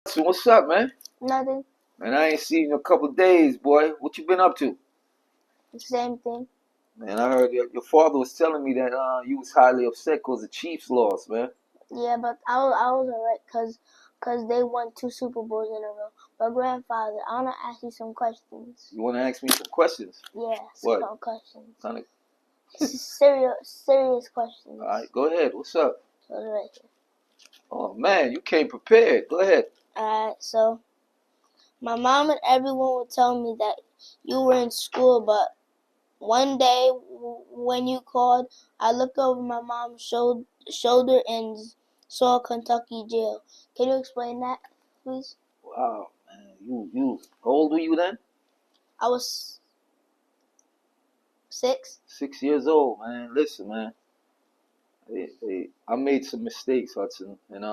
So what's up, man? Nothing. Man, I ain't seen you in a couple days, boy. What you been up to? The same thing. Man, I heard your father was telling me that you was highly upset because the Chiefs lost, man. Yeah, but I was alright cause they won 2 Super Bowls in a row. But grandfather, I wanna ask you some questions. You want to ask me some questions? Yeah, What? some questions. Kind of. Serious questions. All right, go ahead. What's up? Right here. Oh man, you came prepared. Go ahead. Alright, so my mom and everyone would tell me that you were in school, but one day when you called, I looked over my mom's shoulder and saw a Kentucky jail. Can you explain that, please? Wow, man, you. How old were you then? I was 6. 6 years old, man. Listen, man. I made some mistakes, Hudson, and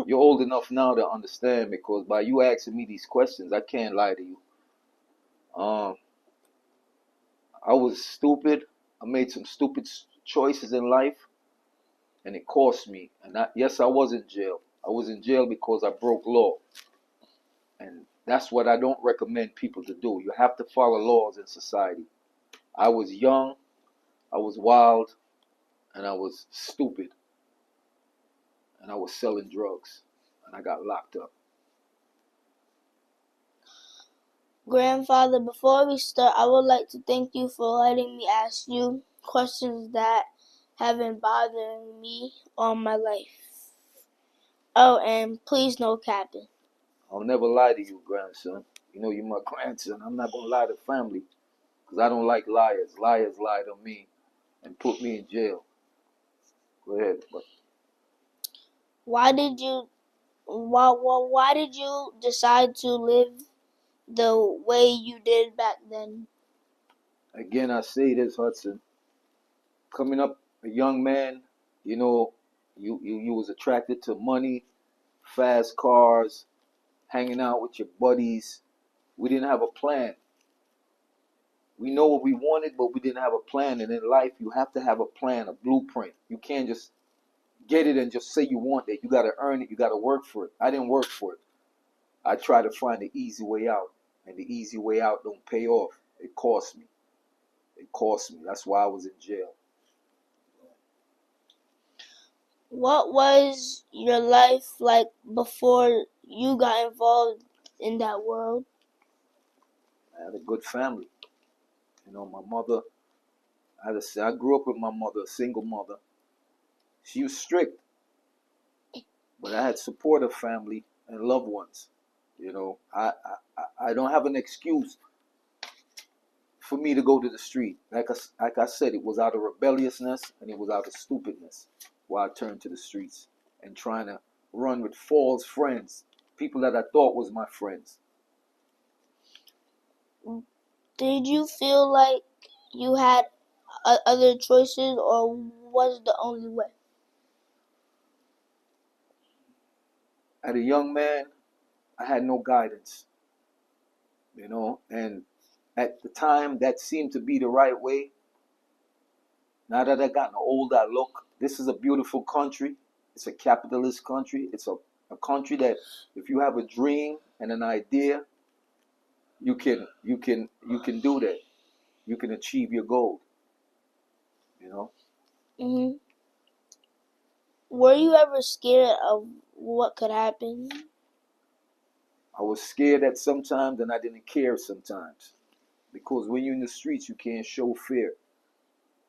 you're old enough now to understand because by you asking me these questions, I can't lie to you. Um, I was stupid. I made some stupid choices in life, and it cost me. And yes, I was in jail. I was in jail because I broke law, and that's what I don't recommend people to do. You have to follow laws in society. I was young, I was wild, and I was stupid, and I was selling drugs, and I got locked up. Grandfather, before we start, I would like to thank you for letting me ask you questions that have been bothering me all my life. Oh, and please no capping. I'll never lie to you, grandson. You know you're my grandson. I'm not gonna lie to family because I don't like liars. Liars lied on me and put me in jail. Go ahead. But Why did you why did you decide to live the way you did back then? again, I say this, Hudson. Coming up a young man, you know, you was attracted to money, fast cars, hanging out with your buddies. We didn't have a plan. We know what we wanted, but we didn't have a plan. And in life, you have to have a plan, a blueprint. You can't just get it and just say you want it. You got to earn it. You got to work for it. I didn't work for it. I tried to find the easy way out, and the easy way out don't pay off. It cost me. It cost me. That's why I was in jail. What was your life like before you got involved in that world? I had a good family. You know, my mother. I grew up with my mother, a single mother. She was strict, but I had supportive family and loved ones. You know, I don't have an excuse for me to go to the street. Like I said, it was out of rebelliousness and it was out of stupidness why I turned to the streets and trying to run with false friends, people that I thought was my friends. Did you feel like you had other choices, or was the only way? As a young man, I had no guidance, and at the time that seemed to be the right way. Now that I gotten older, I look, this is a beautiful country. It's a capitalist country. It's a country that if you have a dream and an idea, you can do that. You can achieve your goal. You know, hmm Were you ever scared of what could happen? I was scared at sometimes and I didn't care sometimes because when you're in the streets, you can't show fear.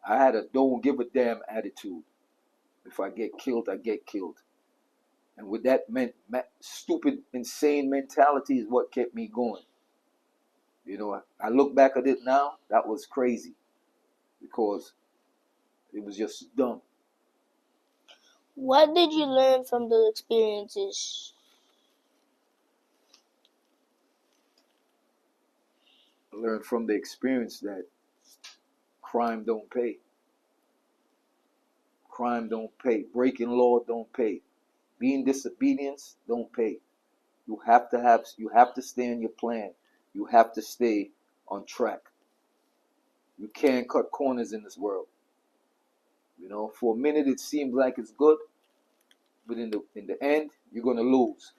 I had a don't give a damn attitude. If I get killed, I get killed. And with that stupid, insane mentality is what kept me going. You know, I look back at it now, that was crazy because it was just dumb. What did you learn from those experiences? I learned from the experience that crime don't pay. Crime don't pay. Breaking law don't pay. Being disobedience don't pay. You have to stay in your plan. You have to stay on track. You can't cut corners in this world. You know, for a minute it seems like it's good, but in the end, you're gonna lose.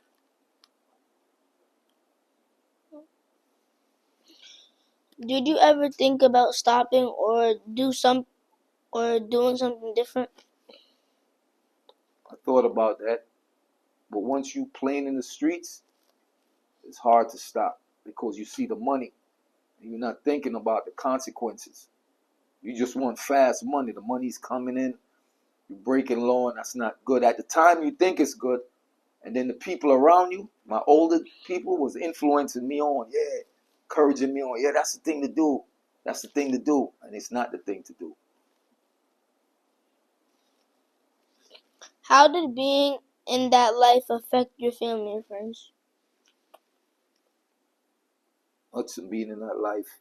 Did you ever think about stopping or doing something different? I thought about that, but once you playing in the streets, it's hard to stop because you see the money and you're not thinking about the consequences. You just want fast money. The money's coming in, you're breaking law, and that's not good. At the time, you think it's good, and then the people around you, my older people, was influencing me on, yeah, encouraging me on, yeah, that's the thing to do. That's the thing to do, and it's not the thing to do. How did being in that life affect your family and friends? Hudson, being in that life,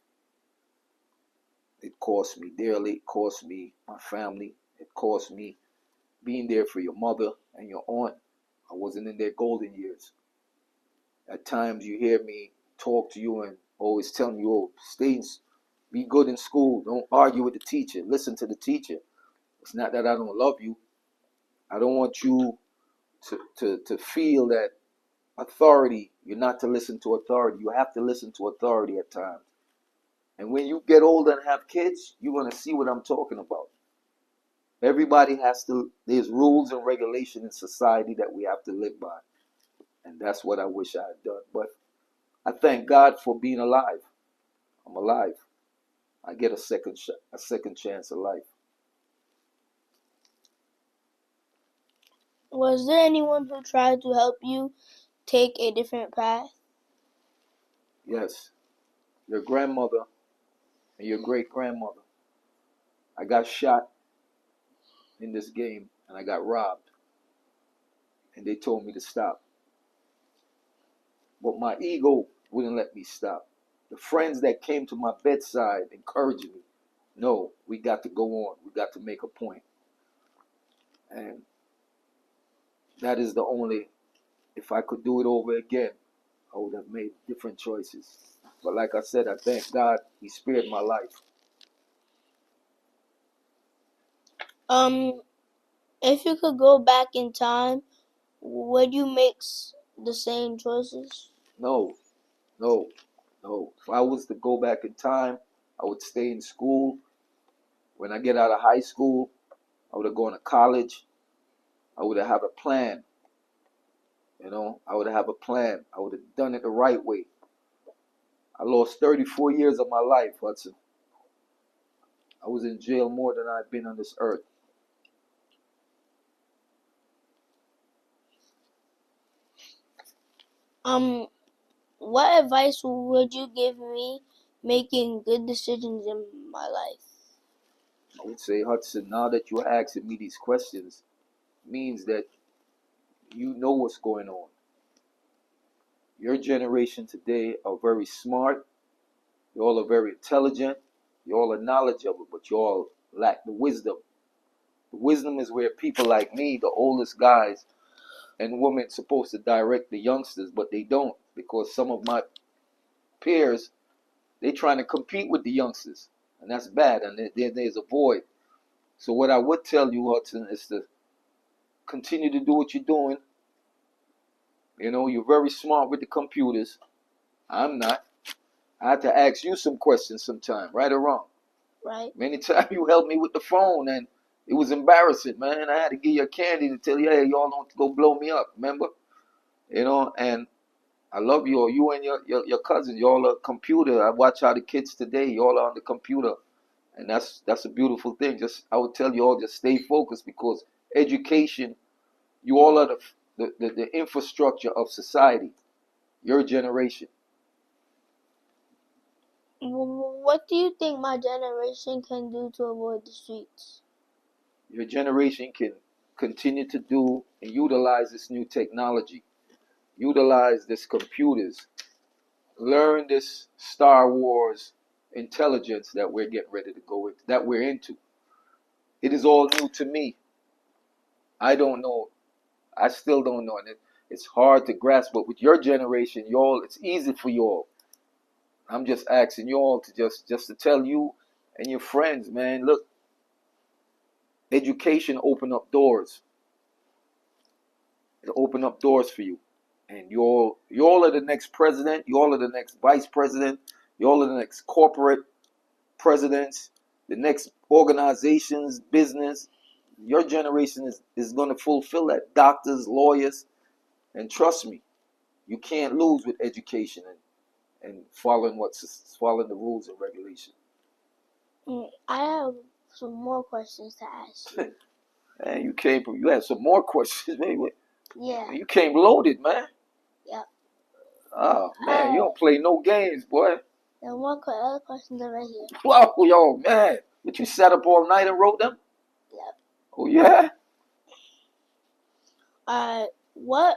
it cost me dearly. It cost me my family. It cost me being there for your mother and your aunt. I wasn't in their golden years. At times you hear me talk to you and always telling you, oh, be good in school. Don't argue with the teacher. Listen to the teacher. It's not that I don't love you. I don't want you to feel that authority, you're not to listen to authority. You have to listen to authority at times. And when you get older and have kids, you're going to see what I'm talking about. Everybody there's rules and regulation in society that we have to live by. And that's what I wish I had done. But I thank God for being alive. I'm alive. I get a second chance of life. Was there anyone who tried to help you take a different path? Yes. Your grandmother and your great grandmother. I got shot in this game and I got robbed. And they told me to stop. But my ego wouldn't let me stop. The friends that came to my bedside encouraging me, no, we got to go on. We got to make a point. And that is the only, if I could do it over again, I would have made different choices. But like I said, I thank God he spared my life. If you could go back in time, would you make the same choices? No. If I was to go back in time, I would stay in school. When I get out of high school, I would have gone to college. I would have had a plan. I would have a plan. I would have done it the right way. I lost 34 years of my life, Hudson. I was in jail more than I've been on this earth. What advice would you give me making good decisions in my life? I would say, Hudson, now that you're asking me these questions, means that you know what's going on. Your generation today are very smart. You all are very intelligent. You all are knowledgeable, but you all lack the wisdom. The wisdom is where people like me, the oldest guys and women, supposed to direct the youngsters, but they don't, because some of my peers, they trying to compete with the youngsters, and that's bad, and there's a void. So what I would tell you, Hudson, is to continue to do what you're doing. You're very smart with the computers. I'm not. I had to ask you some questions sometime, right or wrong. Right. Many times you helped me with the phone, and it was embarrassing, man. I had to give you a candy to tell you, hey, y'all don't go blow me up, remember? And I love you all. You and your cousins, y'all are computer. I watch how the kids today, y'all are on the computer. And that's a beautiful thing. I would tell you all, just stay focused, because education, you all are the infrastructure of society, your generation. What do you think my generation can do to avoid the streets? Your generation can continue to do and utilize this new technology, utilize this computers, learn this Star Wars intelligence that we're getting ready to go into, that we're into. It is all new to me. I don't know. I still don't know. And it's hard to grasp, but with your generation, y'all, it's easy for y'all. I'm just asking y'all to just to tell you and your friends, man, look, education open up doors. It'll open up doors for you. And you all are the next president, you all are the next vice president, Y'all are the next corporate presidents, the next organizations, business. Your generation is going to fulfill that. Doctors, lawyers, and trust me, you can't lose with education and following the rules and regulations. I have some more questions to ask you. Man, you had some more questions, man. Yeah. You came loaded, man. Yep. Oh man, you don't play no games, boy. The other questions are right here. Whoa, yo, man. But you sat up all night and wrote them? Yep. Oh yeah? What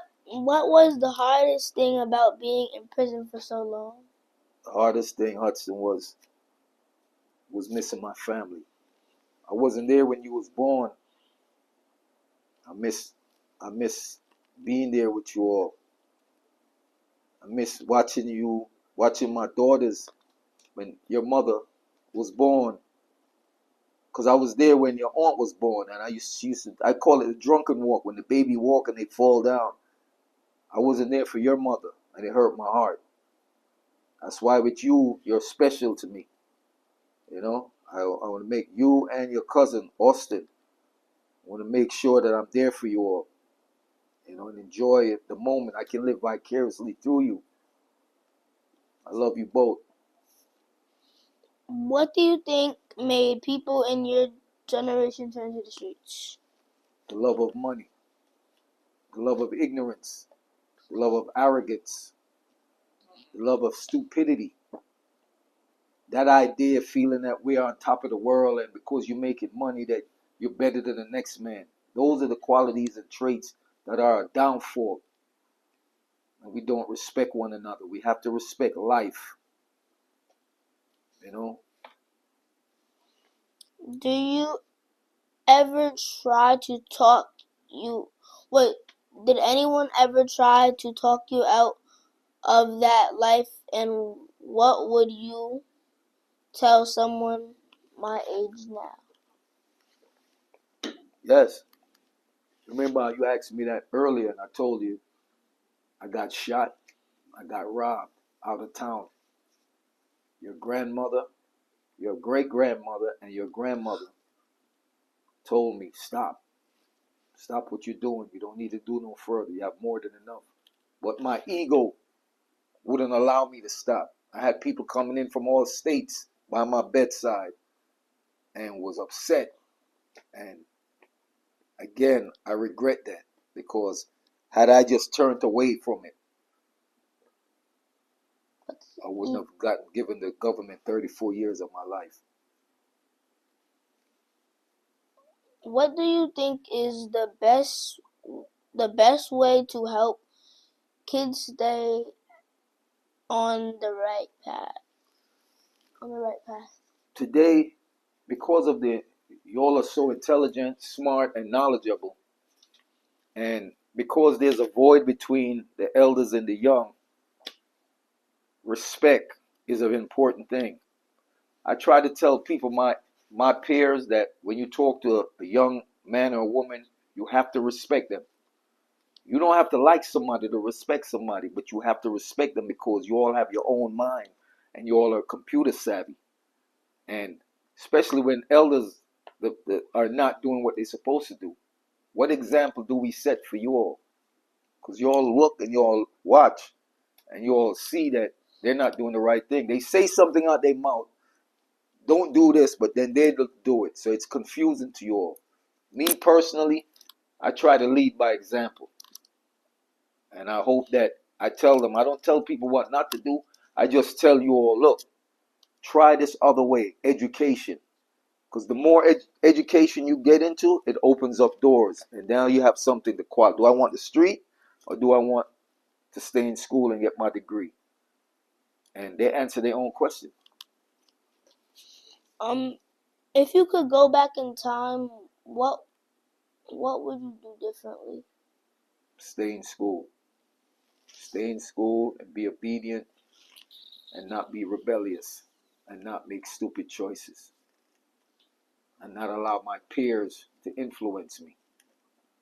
was the hardest thing about being in prison for so long? The hardest thing, Hudson, was missing my family. I wasn't there when you was born. I miss being there with you all. I miss watching my daughters when your mother was born. Cause I was there when your aunt was born, and I call it a drunken walk, when the baby walk and they fall down. I wasn't there for your mother, and it hurt my heart. That's why with you, you're special to me. You know, I want to make you and your cousin Austin. I want to make sure that I'm there for you all. You know, and enjoy it the moment. I can live vicariously through you. I love you both. What do you think made people in your generation turn to the streets? The love of money, the love of ignorance, the love of arrogance, the love of stupidity. That idea of feeling that we are on top of the world and because you're making money that you're better than the next man. Those are the qualities and traits that are a downfall. And we don't respect one another. We have to respect life. You know? Do you ever try to talk you... Wait, did anyone ever try to talk you out of that life, and what would you tell someone my age now? Yes. Remember you asked me that earlier and I told you I got shot, I got robbed out of town. Your grandmother, your great-grandmother, and your grandmother told me, stop. Stop what you're doing. You don't need to do no further. You have more than enough. But my ego wouldn't allow me to stop. I had people coming in from all states by my bedside and was upset. And again, I regret that because had I just turned away from it, I wouldn't have given the government 34 years of my life. What do you think is the best way to help kids stay on the right path? Today, because of y'all are so intelligent, smart, and knowledgeable, and because there's a void between the elders and the young, respect is an important thing. I try to tell people, my peers, that when you talk to a young man or a woman, you have to respect them. You don't have to like somebody to respect somebody, but you have to respect them because you all have your own mind and you all are computer savvy. And especially when elders are not doing what they're supposed to do. What example do we set for you all? Because you all look and you all watch and you all see that they're not doing the right thing. They say something out their mouth, don't do this, but then they do it. So it's confusing to you all. Me personally, I try to lead by example. And I hope that I tell them, I don't tell people what not to do. I just tell you all, look, try this other way, education. Because the more education you get into, it opens up doors. And now you have something to qualify. Do I want the street or do I want to stay in school and get my degree? And they answer their own question. If you could go back in time, what would you do differently? Stay in school. Stay in school and be obedient and not be rebellious and not make stupid choices and not allow my peers to influence me.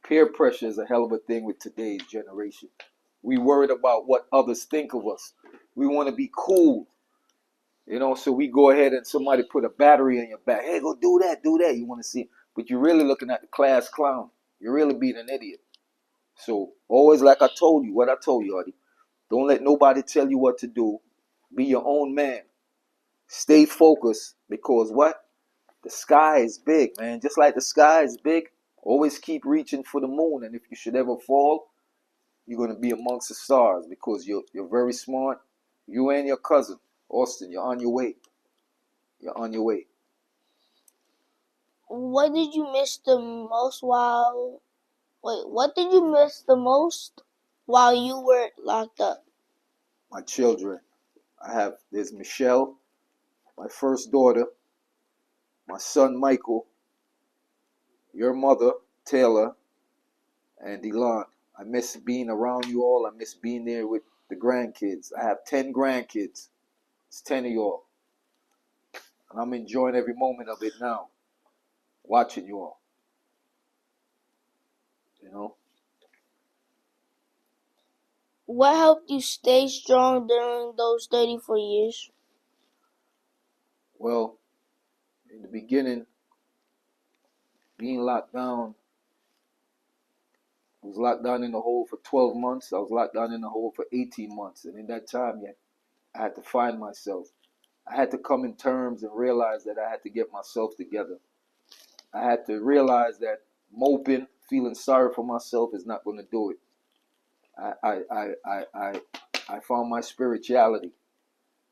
Peer pressure is a hell of a thing with today's generation. We worried about what others think of us. We want to be cool. You know, so we go ahead and somebody put a battery in your back. Hey, go do that, do that. You want to see, but you're really looking at the class clown. You're really being an idiot. So always, like I told you, what I told you, Artie, don't let nobody tell you what to do. Be your own man. Stay focused, because what? The sky is big, man. Just like the sky is big, always keep reaching for the moon. And if you should ever fall, you're going to be amongst the stars, because you're very smart. You and your cousin, Austin, you're on your way. You're on your way. What did you miss the most while... Wait, what did you miss the most while you were locked up? My children. There's Michelle, my first daughter, my son Michael, your mother, Taylor, and Elon. I miss being around you all. I miss being there with the grandkids. I have 10 grandkids. It's 10 of y'all. And I'm enjoying every moment of it now, watching you all. You know? What helped you stay strong during those 34 years? Well, in the beginning, being locked down, I was locked down in the hole for 12 months. I was locked down in the hole for 18 months. And in that time, I had to find myself. I had to come in terms and realize that I had to get myself together. I had to realize that moping, feeling sorry for myself is not going to do it. I found my spirituality,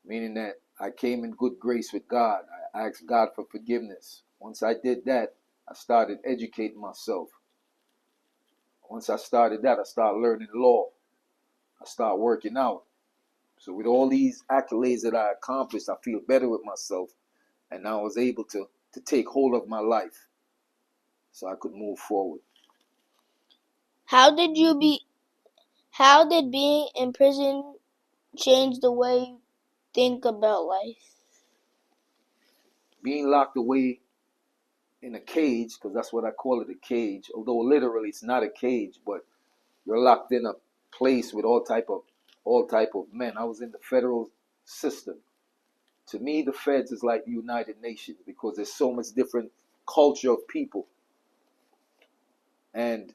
meaning that I came in good grace with God. I asked God for forgiveness. Once I did that, I started educating myself. Once I started that, I started learning law. I started working out. So with all these accolades that I accomplished, I feel better with myself. And now I was able to take hold of my life so I could move forward. How did being in prison change the way you think about life? Being locked away in a cage, because that's what I call it, a cage, although literally it's not a cage, but you're locked in a place with all type of men. I was in the federal system. To me, the feds is like the United Nations, because there's so much different culture of people. And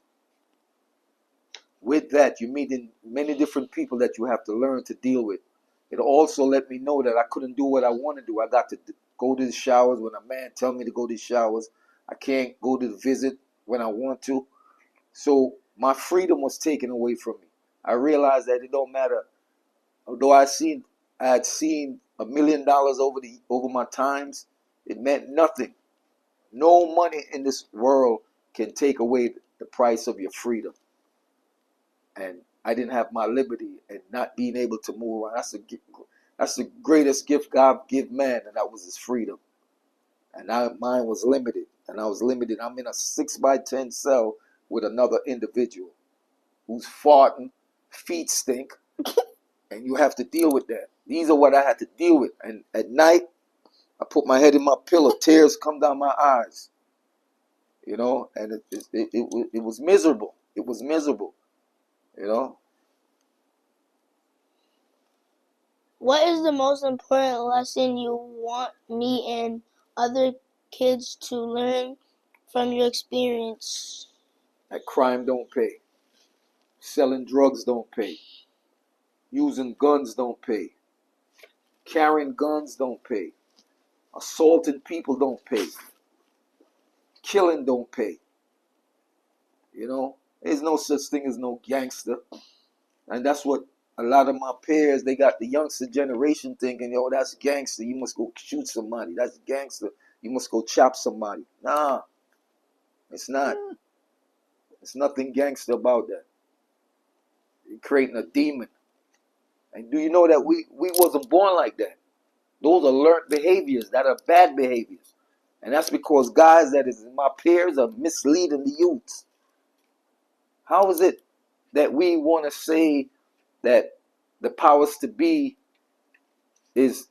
with that, you meet in many different people that you have to learn to deal with. It also let me know that I couldn't do what I want to do. I got to go to the showers when a man tell me to go to the showers. I can't go to the visit when I want to. So my freedom was taken away from me. I realized that it don't matter. Although I had seen $1 million over my times, it meant nothing. No money in this world can take away the price of your freedom. And I didn't have my liberty and not being able to move around. That's the greatest gift God give man, and that was his freedom. And mine was limited, and I was limited. I'm in a 6x10 cell with another individual who's farting, feet stink, and you have to deal with that. These are what I had to deal with. And at night, I put my head in my pillow, tears come down my eyes, you know, and it was miserable. It was miserable, you know. What is the most important lesson you want me and other kids to learn from your experience? That crime don't pay. Selling drugs don't pay. Using guns don't pay. Carrying guns don't pay. Assaulting people don't pay. Killing don't pay. You know, there's no such thing as no gangster. And that's what a lot of my peers, they got the youngster generation thinking, yo, that's gangster. You must go shoot somebody. That's gangster. You must go chop somebody. Nah, it's not. There's nothing gangster about that. You're creating a demon. And do you know that we wasn't born like that? Those are learned behaviors that are bad behaviors. And that's because guys that is my peers are misleading the youths. How is it that we want to say that the powers to be is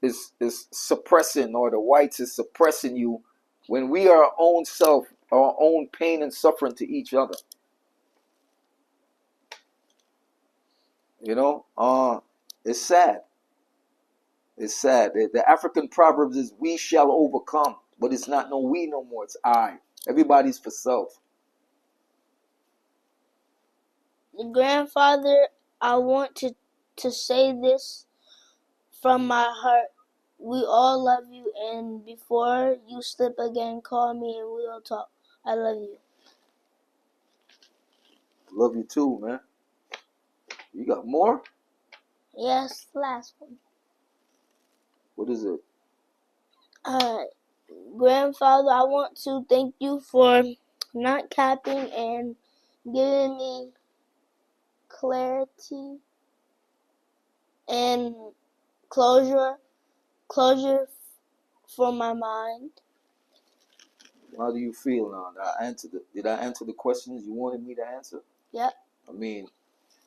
suppressing, or the whites is suppressing you, when we are our own self, our own pain and suffering to each other? You know, it's sad. It's sad. The African proverbs is we shall overcome, but it's not no we no more. It's I. Everybody's for self. Grandfather, I want to say this from my heart. We all love you, and before you slip again, call me and we'll talk. I love you. Love you too, man. You got more? Yes, last one. What is it? Grandfather, I want to thank you for not capping and giving me clarity and closure for my mind. How do you feel now? Did I answer the questions you wanted me to answer? Yep. I mean,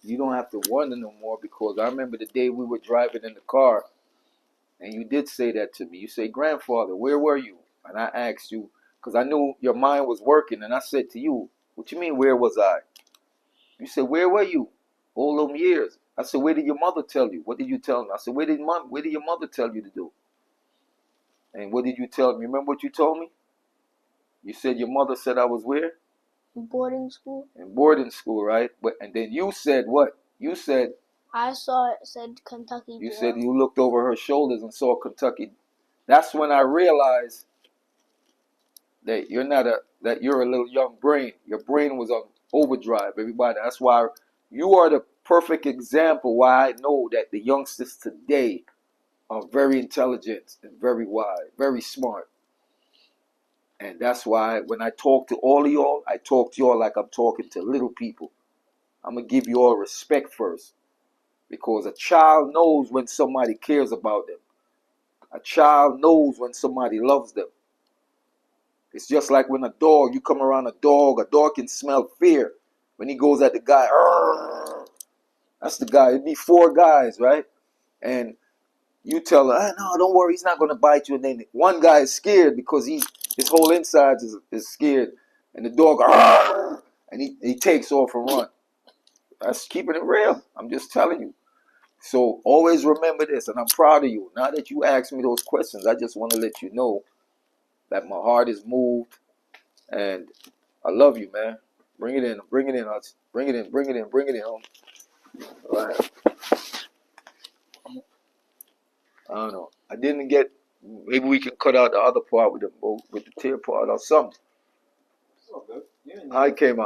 you don't have to wonder no more, because I remember the day we were driving in the car and you did say that to me. You say, grandfather, where were you? And I asked you, because I knew your mind was working, and I said to you, what you mean, where was I? You said, where were you all them years? I said, where did your mother tell you? What did you tell me? I said, where did your mother tell you to do? And what did you tell me? Remember what you told me? You said your mother said I was where? Boarding school. In boarding school, right? And then you said what? You said, I saw it said Kentucky. You said you looked over her shoulders and saw Kentucky. That's when I realized that you're a little young brain. Your brain was on overdrive, everybody. That's why you are the perfect example why I know that the youngsters today are very intelligent and very wise, very smart. And that's why when I talk to all of y'all, I talk to y'all like I'm talking to little people. I'm going to give you all respect first. Because a child knows when somebody cares about them. A child knows when somebody loves them. It's just like when you come around a dog can smell fear. When he goes at the guy, that's the guy. It'd be 4 guys, right? And you tell her, no, don't worry, he's not going to bite you. And then one guy is scared because his whole insides is scared. And the dog, and he takes off and runs. That's keeping it real. I'm just telling you. So always remember this, and I'm proud of you. Now that you asked me those questions, I just want to let you know that my heart is moved, and I love you, man. Bring it in, bring it in, bring it in, bring it in, bring it in. All right. I don't know. I didn't get. Maybe we can cut out the other part with the tear part or something. I came out.